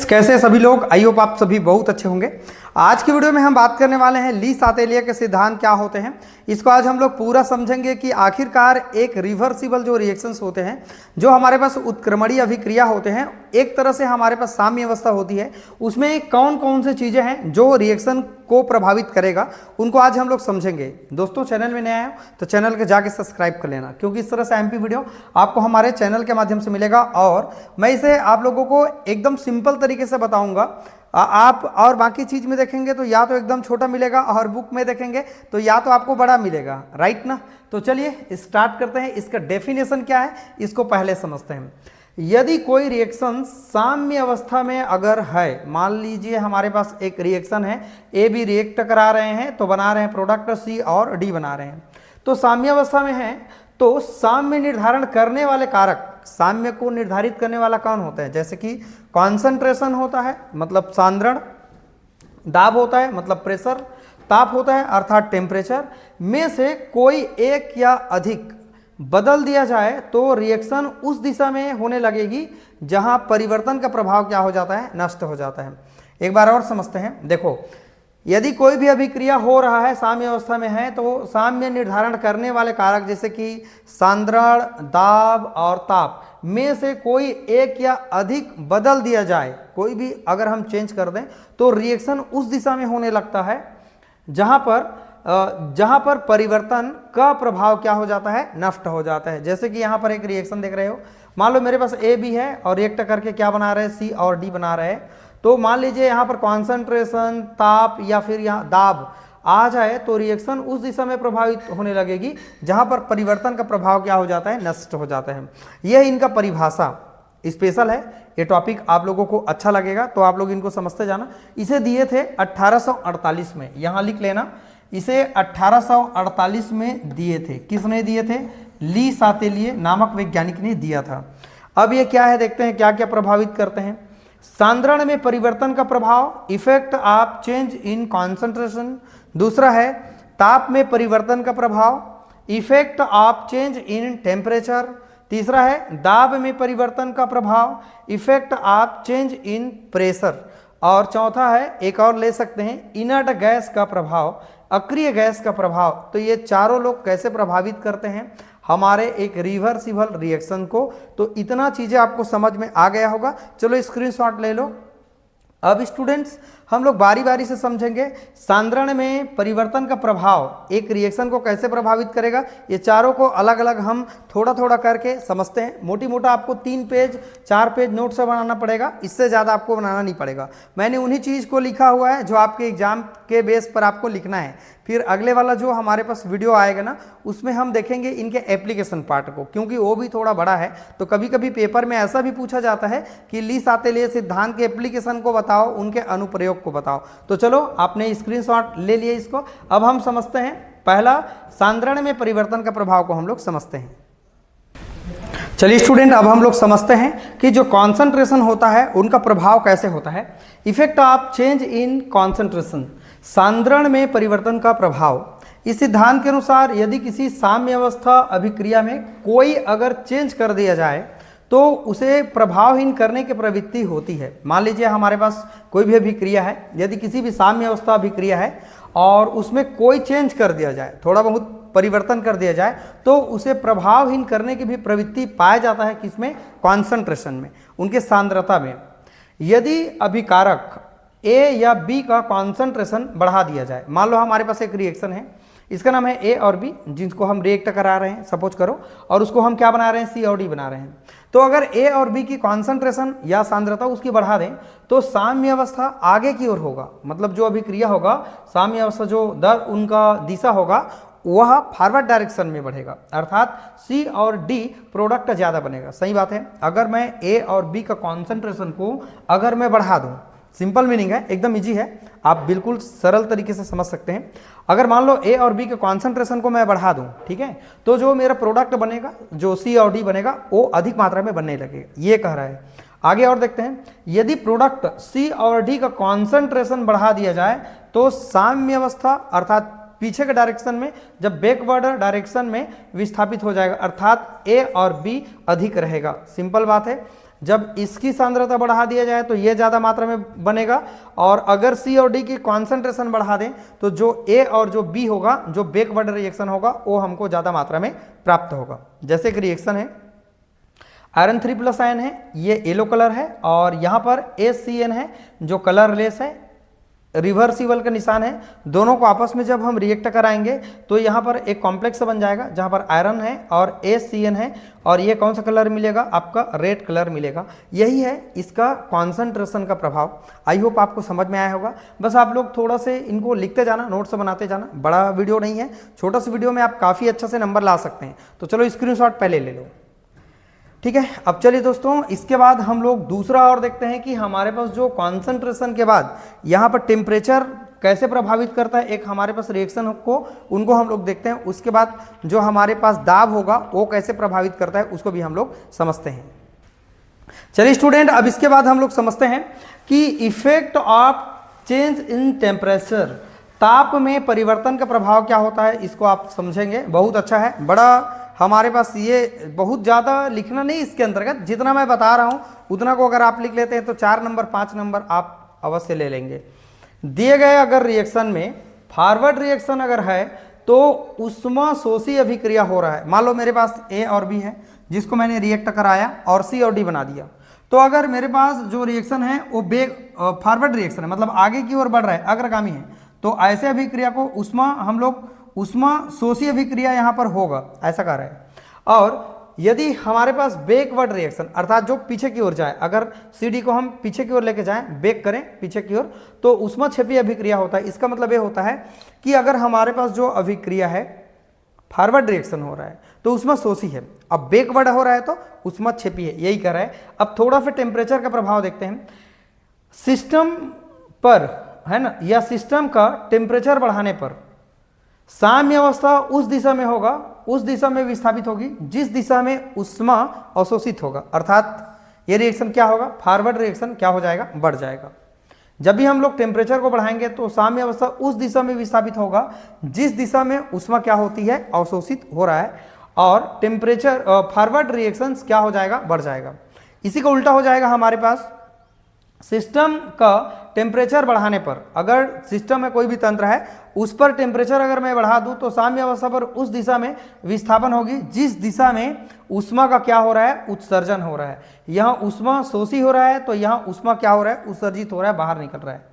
कैसे सभी लोग, आई होप आप सभी बहुत अच्छे होंगे। आज की वीडियो में हम बात करने वाले हैं ली सातेलिया के सिद्धांत क्या होते हैं। इसको आज हम लोग पूरा समझेंगे कि आखिरकार एक रिवर्सिबल जो रिएक्शंस होते हैं, जो हमारे पास उत्क्रमणीय अभिक्रिया होते हैं, एक तरह से हमारे पास साम्य अवस्था होती है, उसमें कौन कौन से चीज़ें हैं जो रिएक्शन को प्रभावित करेगा, उनको आज हम लोग समझेंगे। दोस्तों, चैनल में नया है तो चैनल के जाके सब्सक्राइब कर लेना, क्योंकि इस तरह से एमपी वीडियो आपको हमारे चैनल के माध्यम से मिलेगा और मैं इसे आप लोगों को एकदम सिंपल तरीके से बताऊंगा। आप और बाकी चीज में देखेंगे तो या तो एकदम छोटा मिलेगा और बुक में देखेंगे तो या तो आपको बड़ा मिलेगा, राइट ना। तो चलिए स्टार्ट करते हैं। इसका डेफिनेशन क्या है इसको पहले समझते हैं। यदि कोई रिएक्शन साम्य अवस्था में अगर है, मान लीजिए हमारे पास एक रिएक्शन है, ए बी रिएक्ट करा रहे हैं तो बना रहे हैं प्रोडक्ट सी और डी बना रहे हैं, तो साम्य अवस्था में है तो साम्य निर्धारण करने वाले कारक, साम्य को निर्धारित करने वाला कौन होता है, जैसे कि कॉन्सेंट्रेशन होता है मतलब सांद्रण, दाब होता है मतलब प्रेशर, ताप होता है अर्थात टेम्परेचर, में से कोई एक या अधिक बदल दिया जाए तो रिएक्शन उस दिशा में होने लगेगी जहां परिवर्तन का प्रभाव क्या हो जाता है, नष्ट हो जाता है। एक बार और समझते हैं। देखो, यदि कोई भी अभिक्रिया हो रहा है, साम्य अवस्था में है, तो साम्य निर्धारण करने वाले कारक जैसे कि सांद्रण, दाब और ताप में से कोई एक या अधिक बदल दिया जाए, कोई भी अगर हम चेंज कर दें तो रिएक्शन उस दिशा में होने लगता है जहां पर परिवर्तन का प्रभाव क्या हो जाता है, नष्ट हो जाता है। जैसे कि यहाँ पर एक रिएक्शन देख रहे हो, मान लो मेरे पास ए बी है और रिएक्ट करके क्या बना रहे हैं, सी और डी बना रहे हैं। तो मान लीजिए यहाँ पर कॉन्सेंट्रेशन, ताप या फिर यहाँ दाब आ जाए तो रिएक्शन उस दिशा में प्रभावित होने लगेगी जहाँ पर परिवर्तन का प्रभाव क्या हो जाता है, नष्ट हो जाता है। यह इनका परिभाषा स्पेशल है। ये टॉपिक आप लोगों को अच्छा लगेगा तो आप लोग इनको समझते जाना। इसे दिए थे 1848 में, यहाँ लिख लेना, इसे 1848 में दिए थे। किसने दिए थे? ली सातेलिए नामक वैज्ञानिक ने दिया था। अब ये क्या है, देखते हैं क्या क्या प्रभावित करते हैं। सांद्रण में परिवर्तन का प्रभाव, effect of change in concentration. दूसरा है ताप में परिवर्तन का प्रभाव, effect of change in temperature. तीसरा है दाब में परिवर्तन का प्रभाव, effect of change in pressure. और चौथा है, एक और ले सकते हैं, इनर्ट गैस का प्रभाव, अक्रिय गैस का प्रभाव। तो ये चारों लोग कैसे प्रभावित करते हैं हमारे एक रिवर्सिबल रिएक्शन को। तो इतना चीजें आपको समझ में आ गया होगा। चलो स्क्रीनशॉट ले लो। अब स्टूडेंट्स, हम लोग बारी बारी से समझेंगे सांद्रण में परिवर्तन का प्रभाव एक रिएक्शन को कैसे प्रभावित करेगा। ये चारों को अलग अलग हम थोड़ा थोड़ा करके समझते हैं। मोटी मोटा आपको 3 पेज 4 पेज नोट से बनाना पड़ेगा, इससे ज़्यादा आपको बनाना नहीं पड़ेगा। मैंने उन्हीं चीज़ को लिखा हुआ है जो आपके एग्जाम के बेस पर आपको लिखना है। फिर अगले वाला जो हमारे पास वीडियो आएगा ना, उसमें हम देखेंगे इनके एप्लीकेशन पार्ट को, क्योंकि वो भी थोड़ा बड़ा है। तो कभी कभी पेपर में ऐसा भी पूछा जाता है कि ली सातेलिया सिद्धांत के एप्लीकेशन को बताओ, उनके अनुप्रयोग को बताओ। तो चलो, आपने स्क्रीनशॉट ले लिया इसको। अब हम समझते हैं पहला सांद्रण में परिवर्तन का प्रभाव को हम लोग समझते हैं। चलिए स्टूडेंट, अब हम लोग समझते हैं कि जो कॉन्सेंट्रेशन होता है उनका प्रभाव कैसे होता है। Effect of change in concentration, सांद्रण में परिवर्तन का प्रभाव। इस सिद्धांत के अनुसार यदि किसी साम्य अवस्था अभिक्रिया में कोई अगर चेंज कर दिया जाए तो उसे प्रभावहीन करने की प्रवृत्ति होती है। मान लीजिए हमारे पास कोई भी अभिक्रिया है, यदि किसी भी साम्य अवस्था अभिक्रिया है और उसमें कोई चेंज कर दिया जाए, थोड़ा बहुत परिवर्तन कर दिया जाए, तो उसे प्रभावहीन करने की भी प्रवृत्ति पाया जाता है। किसमें? कॉन्सेंट्रेशन में, उनके सांद्रता में। यदि अभिकारक ए या बी का कॉन्सेंट्रेशन बढ़ा दिया जाए, मान लो हमारे पास एक रिएक्शन है, इसका नाम है ए और बी, जिसको हम रिएक्ट करा रहे हैं सपोज करो, और उसको हम क्या बना रहे हैं, सी और डी बना रहे हैं। तो अगर ए और बी की कॉन्सेंट्रेशन या सांद्रता उसकी बढ़ा दें तो साम्य अवस्था आगे की ओर होगा, मतलब जो अभिक्रिया होगा साम्य अवस्था जो दर उनका दिशा होगा वह फॉरवर्ड डायरेक्शन में बढ़ेगा, अर्थात सी और डी प्रोडक्ट ज़्यादा बनेगा। सही बात है। अगर मैं ए और बी का कॉन्सेंट्रेशन को अगर मैं बढ़ा दूँ, सिंपल मीनिंग है, एकदम इजी है, आप बिल्कुल सरल तरीके से समझ सकते हैं। अगर मान लो ए और बी के कॉन्सेंट्रेशन को मैं बढ़ा दूं, ठीक है, तो जो मेरा प्रोडक्ट बनेगा, जो सी और डी बनेगा, वो अधिक मात्रा में बनने लगेगा, ये कह रहा है। आगे और देखते हैं, यदि प्रोडक्ट सी और डी का कॉन्सेंट्रेशन बढ़ा दिया जाए तो साम्य अवस्था अर्थात पीछे के डायरेक्शन में, जब बैकवर्ड डायरेक्शन में विस्थापित हो जाएगा, अर्थात ए और बी अधिक रहेगा। सिंपल बात है। जब इसकी सांद्रता बढ़ा दिया जाए तो ये ज़्यादा मात्रा में बनेगा, और अगर C और D की कॉन्सेंट्रेशन बढ़ा दें तो जो A और जो B होगा, जो बैकवर्ड रिएक्शन होगा, वो हमको ज़्यादा मात्रा में प्राप्त होगा। जैसे कि रिएक्शन है आयरन 3+ आयन है, ये येलो कलर है, और यहाँ पर ACN है जो कलरलेस है, रिवर्सिबल का निशान है। दोनों को आपस में जब हम रिएक्ट कराएंगे तो यहाँ पर एक कॉम्प्लेक्स बन जाएगा जहाँ पर आयरन है और ACN है, और ये कौन सा कलर मिलेगा आपका, रेड कलर मिलेगा। यही है इसका कॉन्सेंट्रेशन का प्रभाव। आई होप आपको समझ में आया होगा। बस आप लोग थोड़ा से इनको लिखते जाना, नोट्स बनाते जाना। बड़ा वीडियो नहीं है, छोटा सा वीडियो में आप काफ़ी अच्छा से नंबर ला सकते हैं। तो चलो स्क्रीनशॉट पहले ले लो, ठीक है। अब चलिए दोस्तों, इसके बाद हम लोग दूसरा और देखते हैं कि हमारे पास जो कॉन्सेंट्रेशन के बाद यहाँ पर टेम्परेचर कैसे प्रभावित करता है। एक हमारे पास रिएक्शन को, उनको हम लोग देखते हैं। उसके बाद जो हमारे पास दाब होगा वो कैसे प्रभावित करता है, उसको भी हम लोग समझते हैं। चलिए स्टूडेंट, अब इसके बाद हम लोग समझते हैं कि effect of change in temperature, ताप में परिवर्तन का प्रभाव क्या होता है, इसको आप समझेंगे। बहुत अच्छा है, बड़ा हमारे पास ये बहुत ज़्यादा लिखना नहीं इसके अंतर्गत, जितना मैं बता रहा हूँ उतना को अगर आप लिख लेते हैं तो 4 नंबर 5 नंबर आप अवश्य ले लेंगे। दिए गए अगर रिएक्शन में फॉरवर्ड रिएक्शन अगर है तो उष्मा शोषी अभिक्रिया हो रहा है। मान लो मेरे पास A और B है जिसको मैंने रिएक्ट कराया और C और D बना दिया। तो अगर मेरे पास जो रिएक्शन है वो फॉरवर्ड रिएक्शन है, मतलब आगे की ओर बढ़ रहा है, अग्रगामी है, तो ऐसे अभिक्रिया को हम लोग उष्मा शोषी अभिक्रिया यहाँ पर होगा, ऐसा कह रहा है। और यदि हमारे पास बैकवर्ड रिएक्शन अर्थात जो पीछे की ओर जाए, अगर CD को हम पीछे की ओर लेके जाएं, बैक करें पीछे की ओर, तो उष्माक्षेपी अभिक्रिया होता है। इसका मतलब ये होता है कि अगर हमारे पास जो अभिक्रिया है फॉरवर्ड रिएक्शन हो रहा है तो उष्मा शोषी है, अब बैकवर्ड हो रहा है तो उष्माक्षेपी है, यही कर रहा है। अब थोड़ा सा टेम्परेचर का प्रभाव देखते हैं सिस्टम पर, है ना, या सिस्टम का टेम्परेचर बढ़ाने पर साम्य अवस्था उस दिशा में होगा, उस दिशा में विस्थापित होगी जिस दिशा में उष्मा अवशोषित होगा। अर्थात ये रिएक्शन क्या होगा, फॉरवर्ड रिएक्शन क्या हो जाएगा, बढ़ जाएगा। जब भी हम लोग टेम्परेचर को बढ़ाएंगे तो साम्य अवस्था उस दिशा में विस्थापित होगा जिस दिशा में उष्मा क्या होती है, अवशोषित हो रहा है, और टेम्परेचर फॉरवर्ड रिएक्शन क्या हो जाएगा, बढ़ जाएगा। इसी का उल्टा हो जाएगा हमारे पास सिस्टम का टेम्परेचर बढ़ाने पर, अगर सिस्टम में कोई भी तंत्र है उस पर टेम्परेचर अगर मैं बढ़ा दूं तो साम्य अवस्था पर उस दिशा में विस्थापन होगी जिस दिशा में उष्मा का क्या हो रहा है, उत्सर्जन हो रहा है। यहाँ उष्मा शोषी हो रहा है तो यहाँ उष्मा क्या हो रहा है, उत्सर्जित हो रहा है, बाहर निकल रहा है।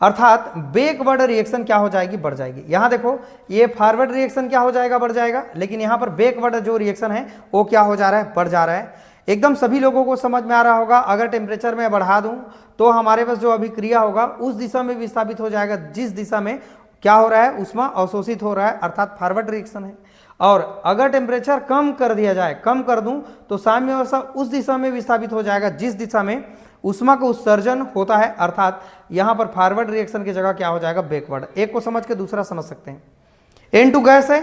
अर्थात बैकवर्ड रिएक्शन क्या हो जाएगी, बढ़ जाएगी। यहाँ देखो ये फॉरवर्ड रिएक्शन क्या हो जाएगा, बढ़ जाएगा, लेकिन यहाँ पर बैकवर्ड जो रिएक्शन है वो क्या हो जा रहा है, बढ़ जा रहा है। एकदम सभी लोगों को समझ में आ रहा होगा। अगर टेम्परेचर में बढ़ा दूं तो हमारे पास जो अभिक्रिया होगा उस दिशा में विस्थापित हो जाएगा जिस दिशा में क्या हो रहा है, उष्मा अवशोषित हो रहा है, अर्थात फॉरवर्ड रिएक्शन है। और अगर टेम्परेचर कम कर दिया जाए, कम कर दूं तो साम्य अवस्था उस दिशा में विस्थापित हो जाएगा जिस दिशा में उष्मा का उत्सर्जन होता है, अर्थात यहाँ पर फॉरवर्ड रिएक्शन की जगह क्या हो जाएगा, बैकवर्ड। एक को समझ के दूसरा समझ सकते हैं। N2 गैस है,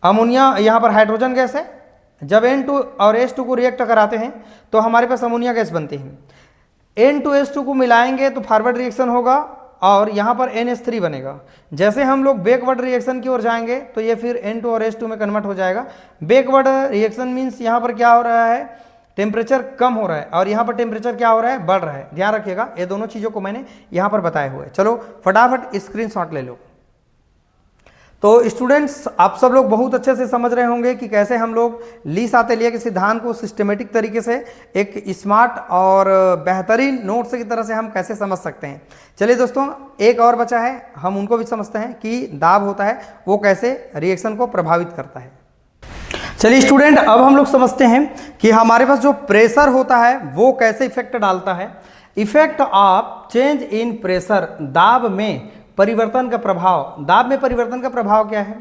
अमोनिया यहाँ पर हाइड्रोजन गैस है। जब N2 और H2 को रिएक्ट कराते हैं तो हमारे पास अमोनिया गैस बनती है। N2H2 को मिलाएंगे तो फॉरवर्ड रिएक्शन होगा और यहाँ पर NH3 बनेगा। जैसे हम लोग बैकवर्ड रिएक्शन की ओर जाएंगे तो ये फिर N2 और H2 में कन्वर्ट हो जाएगा। बैकवर्ड रिएक्शन मीन्स यहाँ पर क्या हो रहा है, टेम्परेचर कम हो रहा है, और यहाँ पर टेम्परेचर क्या हो रहा है, बढ़ रहा है। ध्यान रखिएगा, ये दोनों चीज़ों को मैंने यहाँ पर बताए हुए। चलो फटाफट स्क्रीनशॉट ले लो। तो स्टूडेंट्स, आप सब लोग बहुत अच्छे से समझ रहे होंगे कि कैसे हम लोग ली सातेलिया के सिद्धांत को सिस्टमेटिक तरीके से एक स्मार्ट और बेहतरीन नोट्स की तरह से हम कैसे समझ सकते हैं। चलिए दोस्तों, एक और बचा है, हम उनको भी समझते हैं कि दाब होता है वो कैसे रिएक्शन को प्रभावित करता है। चलिए स्टूडेंट, अब हम लोग समझते हैं कि हमारे पास जो प्रेशर होता है वो कैसे इफेक्ट डालता है। Effect of change in pressure, दाब में परिवर्तन का प्रभाव। दाब में परिवर्तन का प्रभाव क्या है,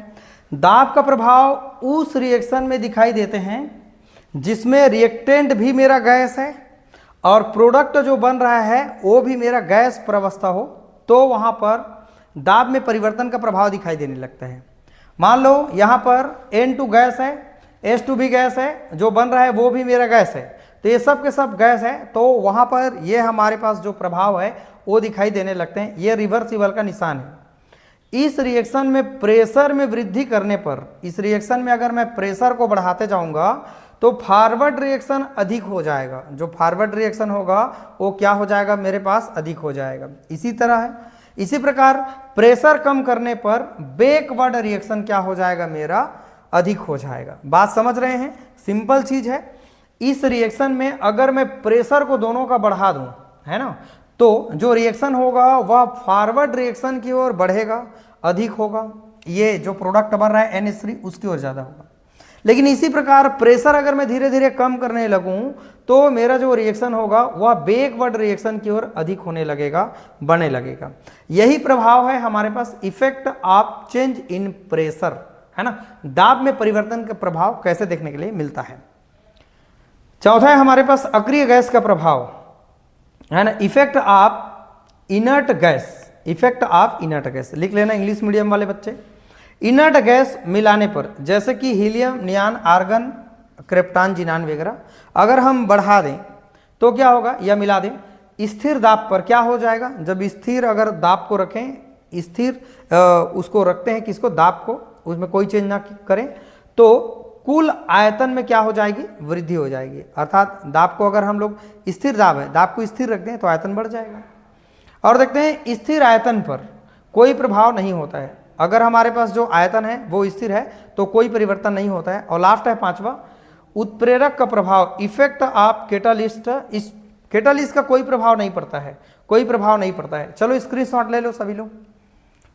दाब का प्रभाव उस रिएक्शन में दिखाई देते हैं जिसमें रिएक्टेंट भी मेरा गैस है और प्रोडक्ट जो बन रहा है वो भी मेरा गैस प्रवस्था हो, तो वहाँ पर दाब में परिवर्तन का प्रभाव दिखाई देने लगता है। मान लो यहाँ पर N2 गैस है, H2 भी गैस है, जो बन रहा है वो भी मेरा गैस है, तो ये सब के सब गैस है, तो वहाँ पर ये हमारे पास जो प्रभाव है वो दिखाई देने लगते हैं। ये रिवर्सिबल का निशान है। इस रिएक्शन में प्रेशर में वृद्धि करने पर, इस रिएक्शन में अगर मैं प्रेशर को बढ़ाते जाऊंगा तो फॉरवर्ड रिएक्शन अधिक हो जाएगा। जो फॉरवर्ड रिएक्शन होगा वो क्या हो जाएगा मेरे पास, अधिक हो जाएगा। इसी तरह है, इसी प्रकार प्रेशर कम करने पर बैकवर्ड रिएक्शन क्या हो जाएगा मेरा, अधिक हो जाएगा। बात समझ रहे हैं, सिंपल चीज है। इस रिएक्शन में अगर मैं प्रेशर को दोनों का बढ़ा दूं, है ना, तो जो रिएक्शन होगा वह फॉरवर्ड रिएक्शन की ओर बढ़ेगा, अधिक होगा। ये जो प्रोडक्ट बन रहा है NH3 उसकी ओर ज्यादा होगा। लेकिन इसी प्रकार प्रेशर अगर मैं धीरे धीरे कम करने लगूं तो मेरा जो रिएक्शन होगा वह बैकवर्ड रिएक्शन की ओर अधिक होने लगेगा, बढ़ने लगेगा। यही प्रभाव है हमारे पास effect of change in pressure, है ना, दाब में परिवर्तन का प्रभाव कैसे देखने के लिए मिलता है। चौथा है हमारे पास अक्रिय गैस का प्रभाव, है ना, effect of inert gas, effect of inert gas लिख लेना इंग्लिश मीडियम वाले बच्चे। इनर्ट गैस मिलाने पर जैसे कि हीलियम, नियान, आर्गन, क्रिप्टॉन, जिनान वगैरह अगर हम बढ़ा दें तो क्या होगा, या मिला दें, स्थिर दाब पर क्या हो जाएगा, जब स्थिर अगर दाब को रखें, स्थिर उसको रखते हैं किसको, दाब को, उसमें कोई चेंज ना करें, तो कुल आयतन में क्या हो जाएगी, वृद्धि हो जाएगी। अर्थात दाब को अगर हम लोग स्थिर दाब है, दाब को स्थिर रख दें तो आयतन बढ़ जाएगा। और देखते हैं स्थिर आयतन पर कोई प्रभाव नहीं होता है। अगर हमारे पास जो आयतन है वो स्थिर है तो कोई परिवर्तन नहीं होता है। और लास्ट है पांचवा, उत्प्रेरक का प्रभाव, इफेक्ट ऑफ कैटालिस्ट। इस कैटालिस्ट का कोई प्रभाव नहीं पड़ता है, कोई प्रभाव नहीं पड़ता है। चलो स्क्रीनशॉट ले लो सभी लोग।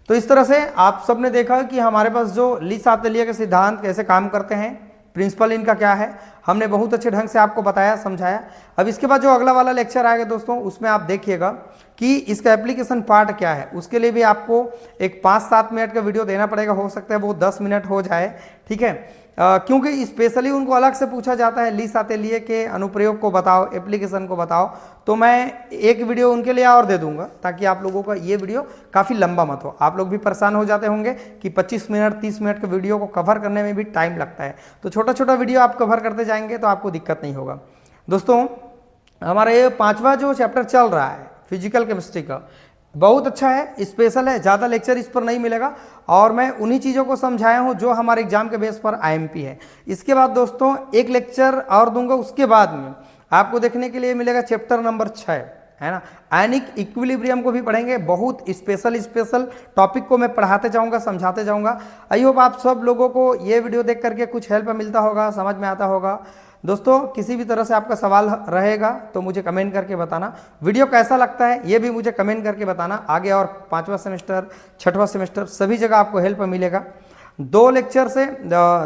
तो इस तरह से आप सबने देखा कि हमारे पास जो ली सातेलिया के सिद्धांत कैसे काम करते हैं, प्रिंसिपल इनका क्या है, हमने बहुत अच्छे ढंग से आपको बताया, समझाया। अब इसके बाद जो अगला वाला लेक्चर आएगा दोस्तों, उसमें आप देखिएगा कि इसका एप्लीकेशन पार्ट क्या है। उसके लिए भी आपको एक 5-7 मिनट का वीडियो देना पड़ेगा, हो सकता है वो 10 मिनट हो जाए, ठीक है, क्योंकि स्पेशली उनको अलग से पूछा जाता है ली सातेलिया के अनुप्रयोग को बताओ, एप्लीकेशन को बताओ। तो मैं एक वीडियो उनके लिए और दे दूंगा ताकि आप लोगों का ये वीडियो काफ़ी लंबा मत हो। आप लोग भी परेशान हो जाते होंगे कि 25 मिनट 30 मिनट के वीडियो को कवर करने में भी टाइम लगता है, तो छोटा छोटा वीडियो आप कवर करते जाएंगे तो आपको दिक्कत नहीं होगा। दोस्तों हमारा ये 5वां जो चैप्टर चल रहा है फिजिकल केमिस्ट्री का, बहुत अच्छा है, स्पेशल है, ज़्यादा लेक्चर इस पर नहीं मिलेगा और मैं उन्हीं चीज़ों को समझाया हूँ जो हमारे एग्जाम के बेस पर IMP है। इसके बाद दोस्तों एक लेक्चर और दूंगा, उसके बाद में आपको देखने के लिए मिलेगा चैप्टर नंबर 6, है ना, आयनिक इक्विलिब्रियम को भी पढ़ेंगे। बहुत स्पेशल टॉपिक को मैं पढ़ाते जाऊँगा, समझाते जाऊँगा। आई होप आप सब लोगों को ये वीडियो देख करके कुछ हेल्प मिलता होगा, समझ में आता होगा। दोस्तों किसी भी तरह से आपका सवाल रहेगा तो मुझे कमेंट करके बताना। वीडियो कैसा लगता है ये भी मुझे कमेंट करके बताना। आगे और 5वां सेमेस्टर, 6वां सेमेस्टर सभी जगह आपको हेल्प मिलेगा। 2 लेक्चर से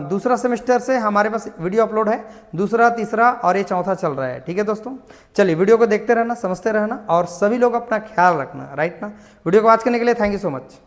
दूसरा सेमेस्टर से हमारे पास वीडियो अपलोड है, दूसरा, तीसरा और ये चौथा चल रहा है, ठीक है दोस्तों। चलिए वीडियो को देखते रहना, समझते रहना और सभी लोग अपना ख्याल रखना, राइट ना। वीडियो को वॉच करने के लिए थैंक यू सो मच।